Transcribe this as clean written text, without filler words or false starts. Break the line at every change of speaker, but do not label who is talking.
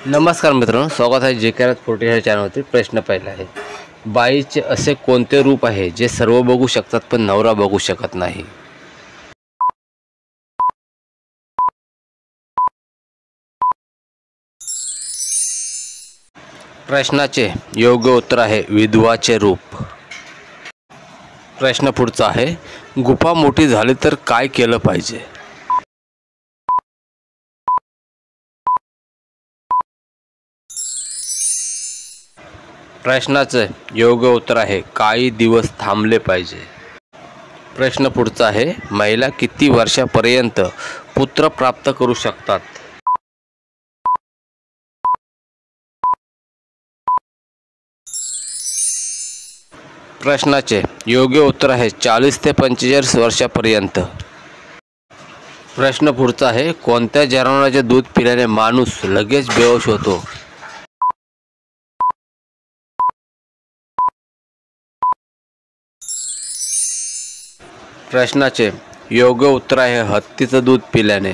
नमस्कार मित्रांनो, स्वागत आहे जे के 40 ह्या चॅनलवरती। प्रश्न पहिला आहे, बाईचे असे कोणते रूप आहे जे सर्व बघू शकतात पण नवरा बघू शकत नाही? प्रश्नाचे योग्य उत्तर आहे विधवाचे रूप। प्रश्न पुढचा आहे, गुफा मोठी झाली तर काय केलं पाहिजे? प्रश्नाचे योग्य उत्तर आहे काही दिवस थांबले पाहिजे। प्रश्न पुढचा आहे, महिला किती वर्षापर्यंत पुत्र प्राप्त करू शकतात? प्रश्नाचे योग्य उत्तर आहे 40 ते 45 वर्षापर्यंत। प्रश्न पुढचा आहे, कोणत्या जनावरांचे दूध पिल्याने माणूस लगेच बेहोश होतो? प्रश्नाचे योग्य उत्तर आहे हत्तीचं दूध पिल्याने।